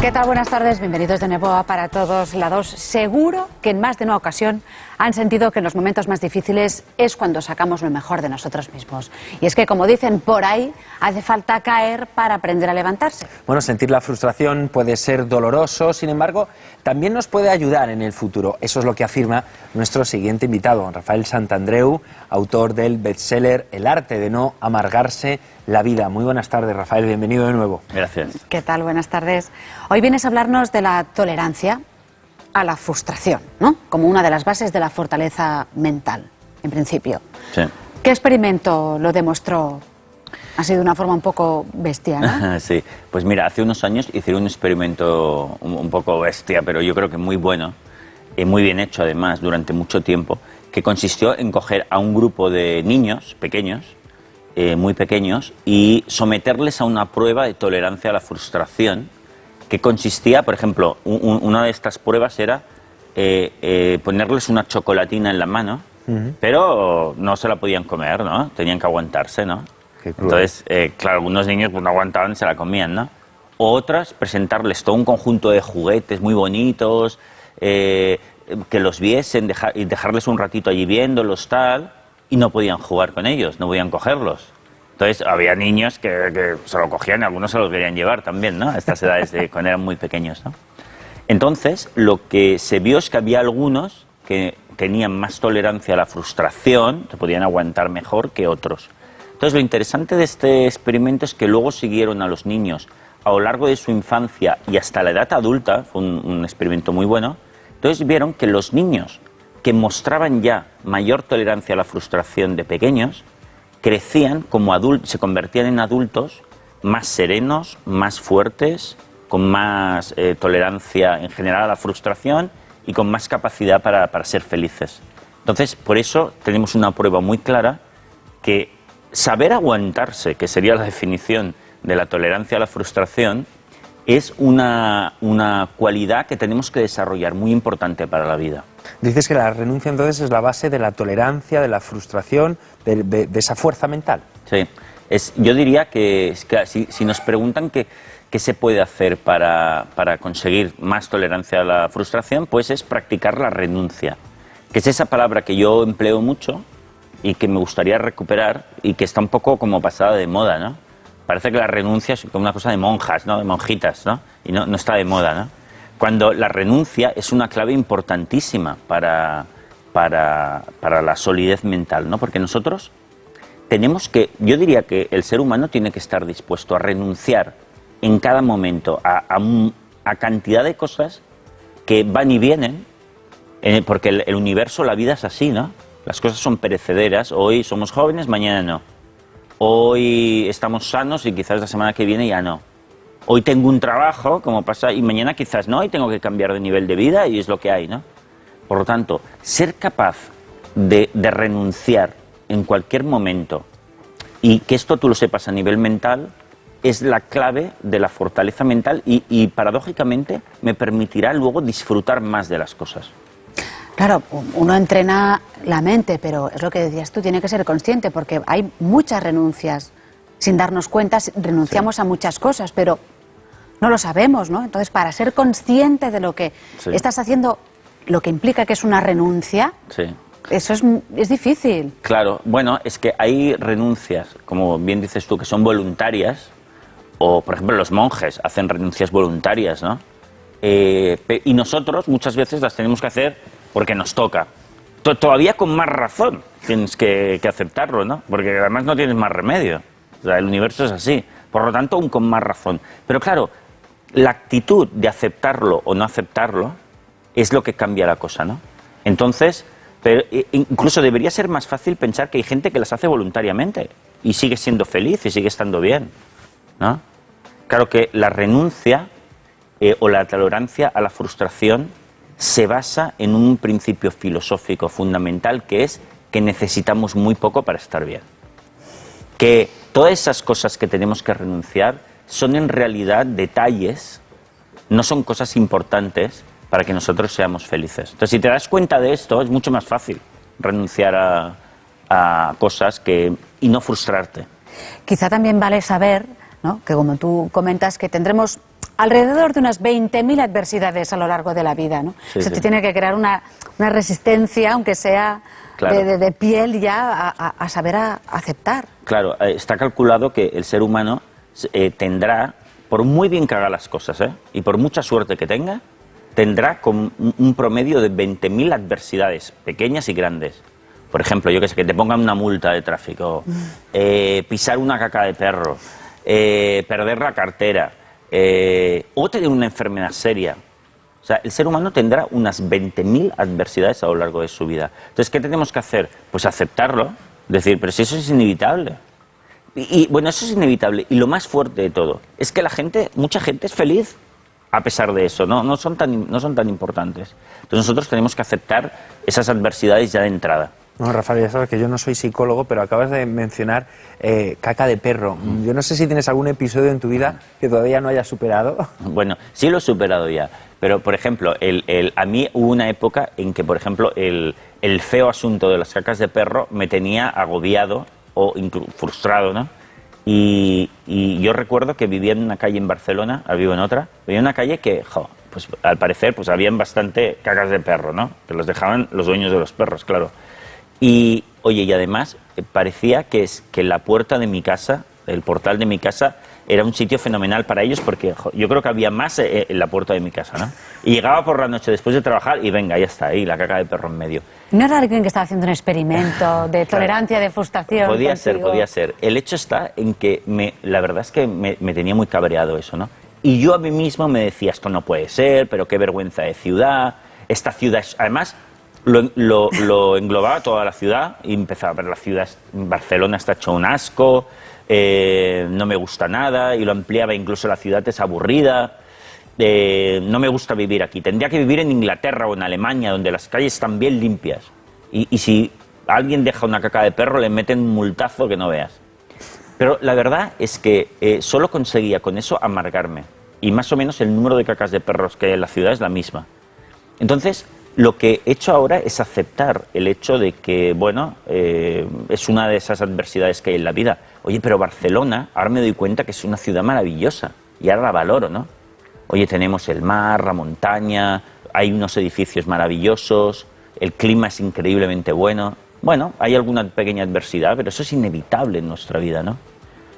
¿Qué tal? Buenas tardes, bienvenidos de nuevo a Para Todos Lados. Seguro que en más de una ocasión han sentido que en los momentos más difíciles es cuando sacamos lo mejor de nosotros mismos. Y es que, como dicen por ahí, hace falta caer para aprender a levantarse. Bueno, sentir la frustración puede ser doloroso, sin embargo, también nos puede ayudar en el futuro. Eso es lo que afirma nuestro siguiente invitado, Rafael Santandreu, autor del bestseller El arte de no amargarse la vida. Muy buenas tardes, Rafael, bienvenido de nuevo. Gracias. ¿Qué tal? Buenas tardes. Hoy vienes a hablarnos de la tolerancia a la frustración, ¿no? Como una de las bases de la fortaleza mental, en principio. Sí. ¿Qué experimento lo demostró? Ha sido de una forma un poco bestia, ¿no? Sí, pues mira, hace unos años hicieron un experimento un poco bestia, pero yo creo que muy bueno, muy bien hecho además, durante mucho tiempo, que consistió en coger a un grupo de niños pequeños, muy pequeños, y someterles a una prueba de tolerancia a la frustración, que consistía, por ejemplo, una de estas pruebas era ponerles una chocolatina en la mano, pero no se la podían comer, ¿no? Tenían que aguantarse, ¿no? Entonces, claro, algunos niños pues, no aguantaban y se la comían, ¿no? Otras, presentarles todo un conjunto de juguetes muy bonitos, que los viesen y dejarles un ratito allí viéndolos, tal, y no podían jugar con ellos, no podían cogerlos. Entonces, había niños que se lo cogían y algunos se los querían llevar también, ¿no? A estas edades cuando eran muy pequeños, ¿no? Entonces, lo que se vio es que había algunos que tenían más tolerancia a la frustración, se podían aguantar mejor que otros. Entonces, lo interesante de este experimento es que luego siguieron a los niños a lo largo de su infancia y hasta la edad adulta, fue un experimento muy bueno. Entonces, vieron que los niños que mostraban ya mayor tolerancia a la frustración de pequeños, crecían como adultos, se convertían en adultos más serenos, más fuertes, con más tolerancia en general a la frustración y con más capacidad para ser felices. Entonces, por eso tenemos una prueba muy clara que saber aguantarse, que sería la definición de la tolerancia a la frustración, es una cualidad que tenemos que desarrollar muy importante para la vida. Dices que la renuncia entonces es la base de la tolerancia, de la frustración, de esa fuerza mental. Sí, yo diría que si nos preguntan qué se puede hacer para conseguir más tolerancia a la frustración, pues es practicar la renuncia, que es esa palabra que yo empleo mucho y que me gustaría recuperar y que está un poco como pasada de moda, ¿no? Parece que la renuncia es como una cosa de monjas, ¿no? De monjitas, ¿no? Y no está de moda, ¿no? Cuando la renuncia es una clave importantísima para la solidez mental, ¿no? Porque nosotros yo diría que el ser humano tiene que estar dispuesto a renunciar en cada momento a cantidad de cosas que van y vienen, porque el universo, la vida es así, ¿no? Las cosas son perecederas, hoy somos jóvenes, mañana no. Hoy estamos sanos y quizás la semana que viene ya no. Hoy tengo un trabajo, como pasa, y mañana quizás no, y tengo que cambiar de nivel de vida y es lo que hay, ¿no? Por lo tanto, ser capaz de renunciar en cualquier momento y que esto tú lo sepas a nivel mental es la clave de la fortaleza mental y paradójicamente me permitirá luego disfrutar más de las cosas. Claro, uno entrena la mente, pero es lo que decías tú, tiene que ser consciente, porque hay muchas renuncias. Sin darnos cuenta, renunciamos a muchas cosas, pero no lo sabemos, ¿no? Entonces, para ser consciente de lo que estás haciendo, lo que implica que es una renuncia, eso es difícil. Claro, bueno, es que hay renuncias, como bien dices tú, que son voluntarias, o, por ejemplo, los monjes hacen renuncias voluntarias, ¿no? Y nosotros muchas veces las tenemos que hacer porque nos toca. Todavía con más razón tienes que aceptarlo, ¿no? Porque además no tienes más remedio. O sea, el universo es así. Por lo tanto, aún con más razón. Pero claro, la actitud de aceptarlo o no aceptarlo es lo que cambia la cosa, ¿no? Entonces, pero incluso debería ser más fácil pensar que hay gente que las hace voluntariamente y sigue siendo feliz y sigue estando bien, ¿no? Claro que la renuncia o la tolerancia a la frustración se basa en un principio filosófico fundamental, que es que necesitamos muy poco para estar bien. Que todas esas cosas que tenemos que renunciar son en realidad detalles, no son cosas importantes para que nosotros seamos felices. Entonces, si te das cuenta de esto, es mucho más fácil renunciar a cosas y no frustrarte. Quizá también vale saber, ¿no?, que como tú comentas, que tendremos alrededor de unas 20.000 adversidades a lo largo de la vida, ¿no? Sí, Eso sí. te tiene que crear una resistencia, aunque sea Claro. de piel ya, a saber aceptar. Claro, está calculado que el ser humano tendrá, por muy bien que haga las cosas, y por mucha suerte que tenga, tendrá con un promedio de 20.000 adversidades, pequeñas y grandes. Por ejemplo, yo que sé, que te pongan una multa de tráfico, pisar una caca de perro, perder la cartera, o tener una enfermedad seria. O sea, el ser humano tendrá unas 20.000 adversidades a lo largo de su vida. Entonces, ¿qué tenemos que hacer? Pues aceptarlo, decir, pero si eso es inevitable. Y bueno, eso es inevitable. Y lo más fuerte de todo es que mucha gente es feliz a pesar de eso, no son tan importantes. Entonces nosotros tenemos que aceptar esas adversidades ya de entrada. No, Rafael, ya sabes que yo no soy psicólogo, pero acabas de mencionar caca de perro. Yo no sé si tienes algún episodio en tu vida que todavía no hayas superado. Bueno, sí lo he superado ya, pero por ejemplo, a mí hubo una época en que, por ejemplo, el feo asunto de las cacas de perro me tenía agobiado o frustrado, ¿no? Y yo recuerdo que vivía en una calle en Barcelona, vivo en otra, vivía en una calle que, pues al parecer, pues habían bastante cacas de perro, ¿no? Que los dejaban los dueños de los perros, claro. Y, oye, y además parecía que la puerta de mi casa, el portal de mi casa, era un sitio fenomenal para ellos porque yo creo que había más en la puerta de mi casa, ¿no? Y llegaba por la noche después de trabajar y venga, ya está ahí, la caca de perro en medio. ¿No era alguien que estaba haciendo un experimento de tolerancia, de frustración? Podía contigo? ser. El hecho está en que la verdad es que me tenía muy cabreado eso, ¿no? Y yo a mí mismo me decía, esto no puede ser, pero qué vergüenza de ciudad, esta ciudad es... Además, lo englobaba toda la ciudad y empezaba a ver la ciudad, Barcelona está hecho un asco, no me gusta nada, y lo ampliaba, incluso la ciudad es aburrida, no me gusta vivir aquí, tendría que vivir en Inglaterra o en Alemania, donde las calles están bien limpias, y si alguien deja una caca de perro le meten un multazo que no veas. Pero la verdad es que solo conseguía con eso amargarme, y más o menos el número de cacas de perros que hay en la ciudad es la misma. Entonces, lo que he hecho ahora es aceptar el hecho de que, bueno, es una de esas adversidades que hay en la vida. Oye, pero Barcelona, ahora me doy cuenta que es una ciudad maravillosa y ahora la valoro, ¿no? Oye, tenemos el mar, la montaña, hay unos edificios maravillosos, el clima es increíblemente bueno. Bueno, hay alguna pequeña adversidad, pero eso es inevitable en nuestra vida, ¿no?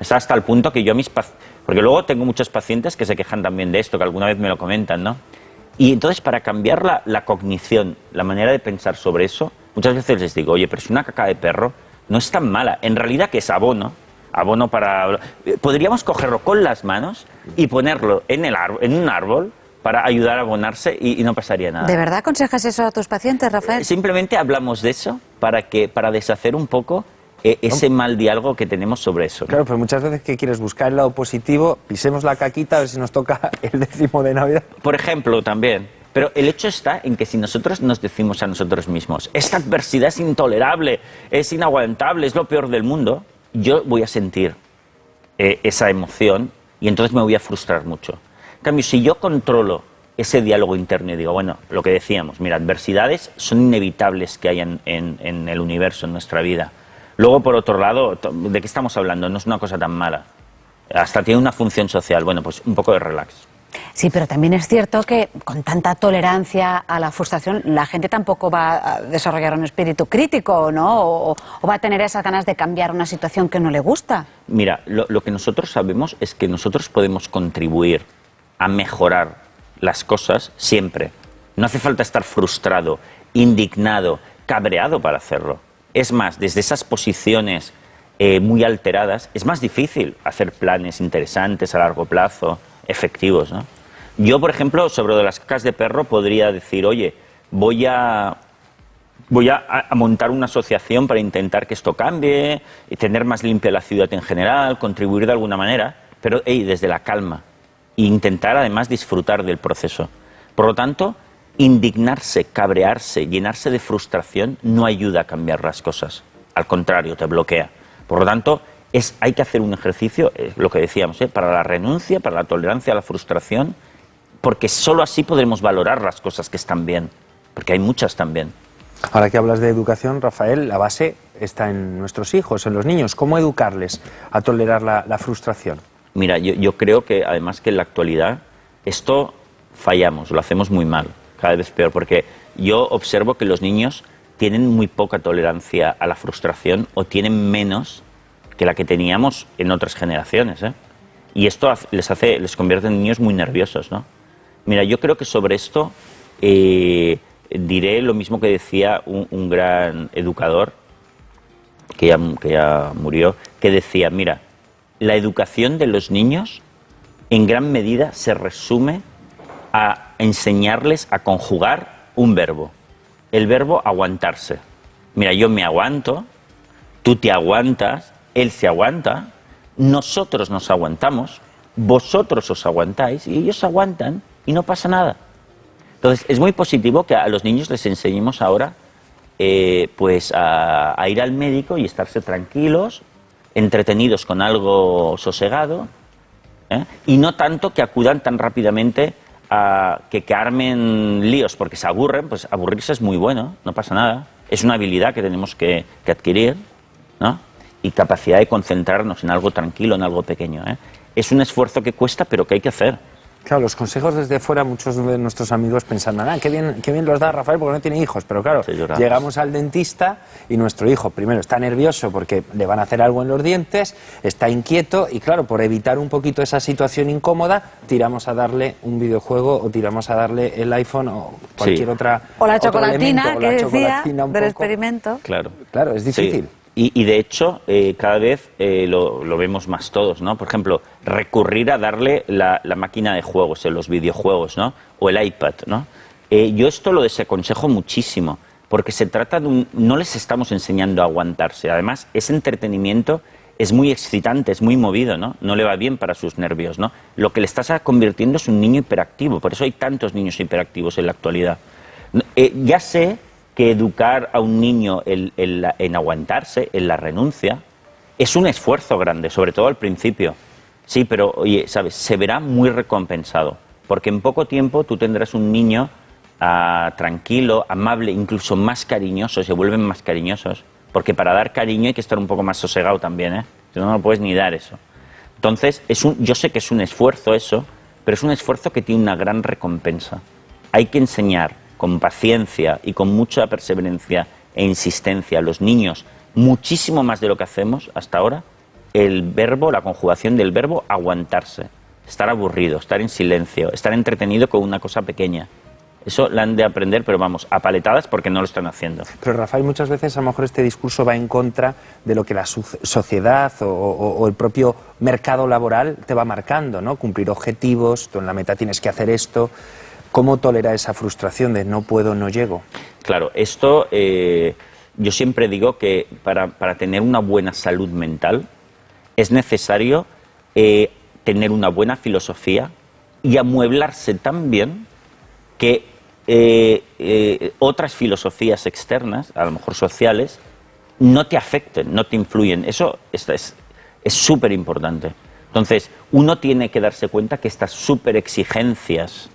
Está hasta el punto que yo a mis pacientes... Porque luego tengo muchos pacientes que se quejan también de esto, que alguna vez me lo comentan, ¿no? Y entonces, para cambiar la cognición, la manera de pensar sobre eso, muchas veces les digo, oye, pero si una caca de perro no es tan mala. En realidad, que es abono para... Podríamos cogerlo con las manos y ponerlo en un árbol para ayudar a abonarse y no pasaría nada. ¿De verdad aconsejas eso a tus pacientes, Rafael? Simplemente hablamos de eso para deshacer un poco ese mal diálogo que tenemos sobre eso, ¿no? Claro, pero muchas veces que quieres buscar el lado positivo, pisemos la caquita a ver si nos toca el 10º de Navidad. Por ejemplo, también. Pero el hecho está en que si nosotros nos decimos a nosotros mismos, esta adversidad es intolerable, es inaguantable, es lo peor del mundo, yo voy a sentir esa emoción y entonces me voy a frustrar mucho. En cambio, si yo controlo ese diálogo interno y digo, bueno, lo que decíamos, mira, adversidades son inevitables que hay en el universo, en nuestra vida. Luego, por otro lado, ¿de qué estamos hablando? No es una cosa tan mala. Hasta tiene una función social. Bueno, pues un poco de relax. Sí, pero también es cierto que con tanta tolerancia a la frustración, la gente tampoco va a desarrollar un espíritu crítico, ¿no? O va a tener esas ganas de cambiar una situación que no le gusta. Mira, lo que nosotros sabemos es que nosotros podemos contribuir a mejorar las cosas siempre. No hace falta estar frustrado, indignado, cabreado para hacerlo. Es más, desde esas posiciones muy alteradas, es más difícil hacer planes interesantes a largo plazo, efectivos, ¿no? Yo, por ejemplo, sobre lo de las cacas de perro, podría decir, oye, voy a montar una asociación para intentar que esto cambie, y tener más limpia la ciudad en general, contribuir de alguna manera, pero desde la calma, e intentar además disfrutar del proceso. Por lo tanto, indignarse, cabrearse, llenarse de frustración no ayuda a cambiar las cosas. Al contrario, te bloquea. Por lo tanto, hay que hacer un ejercicio, lo que decíamos, para la renuncia, para la tolerancia a la frustración, porque solo así podremos valorar las cosas que están bien, porque hay muchas también. Ahora que hablas de educación, Rafael, la base está en nuestros hijos, en los niños. ¿Cómo educarles a tolerar la frustración? Mira, yo creo que además que en la actualidad Esto fallamos, lo hacemos muy mal, cada vez peor, porque yo observo que los niños tienen muy poca tolerancia a la frustración o tienen menos que la que teníamos en otras generaciones, ¿eh? Y esto les convierte en niños muy nerviosos, ¿no? Mira, yo creo que sobre esto diré lo mismo que decía un gran educador, que ya murió, que decía, mira, la educación de los niños en gran medida se resume a enseñarles a conjugar un verbo, el verbo aguantarse. Mira, yo me aguanto, tú te aguantas, él se aguanta, nosotros nos aguantamos, vosotros os aguantáis y ellos aguantan y no pasa nada. Entonces, es muy positivo que a los niños les enseñemos ahora pues a ir al médico y estarse tranquilos, entretenidos con algo sosegado, ¿eh? Y no tanto que acudan tan rápidamente a que armen líos porque se aburren. Pues aburrirse es muy bueno, no pasa nada. Es una habilidad que tenemos que adquirir, ¿no? Y capacidad de concentrarnos en algo tranquilo, en algo pequeño, ¿eh? Es un esfuerzo que cuesta, pero que hay que hacer. Claro, los consejos desde fuera, muchos de nuestros amigos pensando, qué bien los da Rafael porque no tiene hijos, pero claro, llegamos al dentista y nuestro hijo primero está nervioso porque le van a hacer algo en los dientes, está inquieto y claro, por evitar un poquito esa situación incómoda, tiramos a darle un videojuego o tiramos a darle el iPhone o cualquier otra... O la chocolatina, elemento, que decía, un del poco. experimento. Claro, es difícil. Sí. Y de hecho, cada vez lo vemos más todos, ¿no? Por ejemplo, recurrir a darle la máquina de juegos, los videojuegos, ¿no? O el iPad, ¿no? Yo esto lo desaconsejo muchísimo, porque se trata de no les estamos enseñando a aguantarse. Además, ese entretenimiento es muy excitante, es muy movido, ¿no? No le va bien para sus nervios, ¿no? Lo que le estás convirtiendo es un niño hiperactivo, por eso hay tantos niños hiperactivos en la actualidad. Ya sé que educar a un niño en aguantarse, en la renuncia, es un esfuerzo grande, sobre todo al principio. Sí, pero, oye, ¿sabes? Se verá muy recompensado, porque en poco tiempo tú tendrás un niño tranquilo, amable, incluso más cariñoso, se vuelven más cariñosos, porque para dar cariño hay que estar un poco más sosegado también, ¿eh? Si no, no puedes ni dar eso. Entonces, yo sé que es un esfuerzo eso, pero es un esfuerzo que tiene una gran recompensa. Hay que enseñar con paciencia y con mucha perseverancia e insistencia a los niños, muchísimo más de lo que hacemos hasta ahora, el verbo, la conjugación del verbo aguantarse, estar aburrido, estar en silencio, estar entretenido con una cosa pequeña. Eso lo han de aprender, pero vamos, a paletadas porque no lo están haciendo. Pero Rafael, muchas veces a lo mejor este discurso va en contra de lo que la sociedad o el propio mercado laboral te va marcando, ¿no? Cumplir objetivos, tú en la meta tienes que hacer esto. ¿Cómo tolera esa frustración de no puedo, no llego? Claro, esto yo siempre digo que para tener una buena salud mental es necesario tener una buena filosofía y amueblarse tan bien que otras filosofías externas, a lo mejor sociales, no te afecten, no te influyen. Eso es súper importante. Entonces, uno tiene que darse cuenta que estas súper exigencias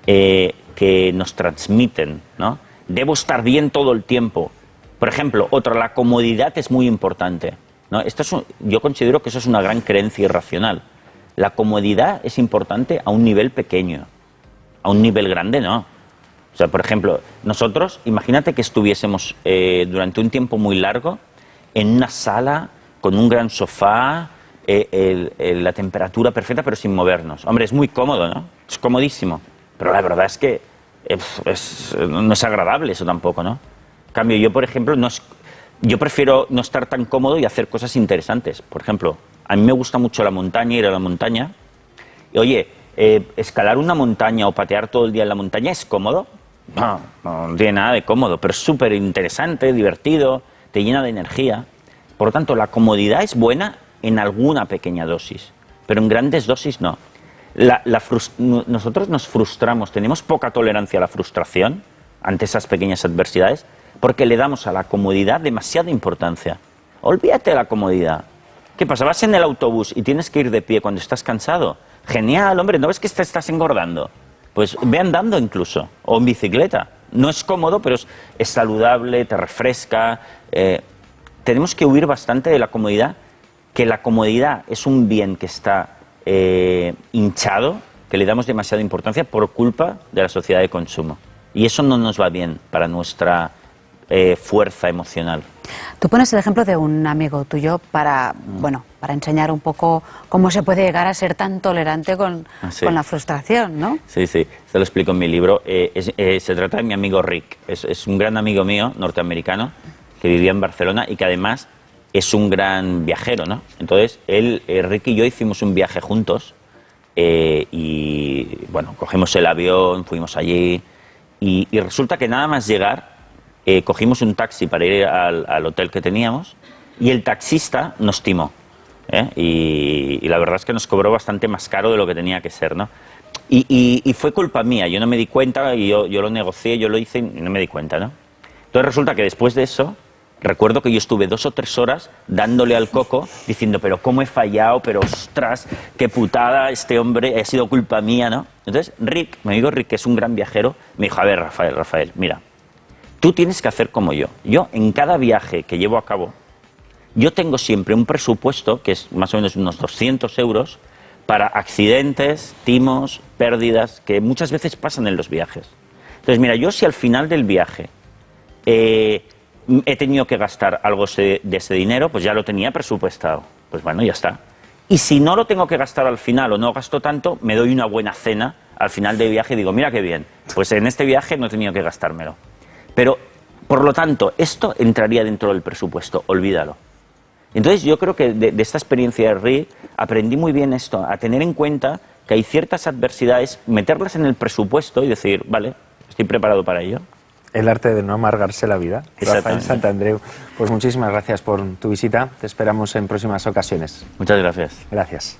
que nos transmiten, ¿no? Debo estar bien todo el tiempo. Por ejemplo, la comodidad es muy importante, ¿no? Yo considero que eso es una gran creencia irracional. La comodidad es importante a un nivel pequeño, a un nivel grande no. O sea, por ejemplo, nosotros, imagínate que estuviésemos durante un tiempo muy largo en una sala con un gran sofá, la temperatura perfecta, pero sin movernos. Hombre, es muy cómodo, ¿no? Es comodísimo. Pero la verdad es que no es agradable eso tampoco, ¿no? En cambio, yo, por ejemplo, yo prefiero no estar tan cómodo y hacer cosas interesantes. Por ejemplo, a mí me gusta mucho la montaña, ir a la montaña. Y, oye, escalar una montaña o patear todo el día en la montaña, ¿es cómodo? No tiene nada de cómodo, pero es súper interesante, divertido, te llena de energía. Por lo tanto, la comodidad es buena en alguna pequeña dosis, pero en grandes dosis no. Nosotros nos frustramos, tenemos poca tolerancia a la frustración ante esas pequeñas adversidades porque le damos a la comodidad demasiada importancia. Olvídate de la comodidad. ¿Qué pasa? ¿Vas en el autobús y tienes que ir de pie cuando estás cansado? Genial, hombre, ¿no ves que te estás engordando? Pues ve andando incluso, o en bicicleta. No es cómodo, pero es saludable, te refresca. Tenemos que huir bastante de la comodidad, que la comodidad es un bien que está hinchado que le damos demasiada importancia por culpa de la sociedad de consumo. Y eso no nos va bien para nuestra fuerza emocional. Tú pones el ejemplo de un amigo tuyo para, bueno, para enseñar un poco cómo se puede llegar a ser tan tolerante con la frustración, ¿no? Sí, sí, esto lo explico en mi libro. Se trata de mi amigo Rick. Es un gran amigo mío, norteamericano, que vivía en Barcelona y que además es un gran viajero, ¿no? Entonces, Rick y yo hicimos un viaje juntos y, bueno, cogimos el avión, fuimos allí y resulta que nada más llegar cogimos un taxi para ir al hotel que teníamos y el taxista nos timó. Y la verdad es que nos cobró bastante más caro de lo que tenía que ser, ¿no? Y fue culpa mía, yo no me di cuenta y yo lo negocié, yo lo hice y no me di cuenta, ¿no? Entonces resulta que después de eso, recuerdo que yo estuve 2 o 3 horas dándole al coco, diciendo, pero cómo he fallado, pero ostras, qué putada, este hombre, ha sido culpa mía, ¿no? Entonces Rick, mi amigo Rick, que es un gran viajero, me dijo, a ver, Rafael, mira, tú tienes que hacer como yo. Yo, en cada viaje que llevo a cabo, yo tengo siempre un presupuesto, que es más o menos unos 200 euros, para accidentes, timos, pérdidas, que muchas veces pasan en los viajes. Entonces, mira, yo si al final del viaje he tenido que gastar algo de ese dinero, pues ya lo tenía presupuestado. Pues bueno, ya está. Y si no lo tengo que gastar al final o no gasto tanto, me doy una buena cena al final del viaje y digo, mira qué bien, pues en este viaje no he tenido que gastármelo. Pero, por lo tanto, esto entraría dentro del presupuesto, olvídalo. Entonces yo creo que de esta experiencia de Rick aprendí muy bien esto, a tener en cuenta que hay ciertas adversidades, meterlas en el presupuesto y decir, vale, estoy preparado para ello. El arte de no amargarse la vida. Rafael Santandreu, pues muchísimas gracias por tu visita, te esperamos en próximas ocasiones. Muchas gracias. Gracias.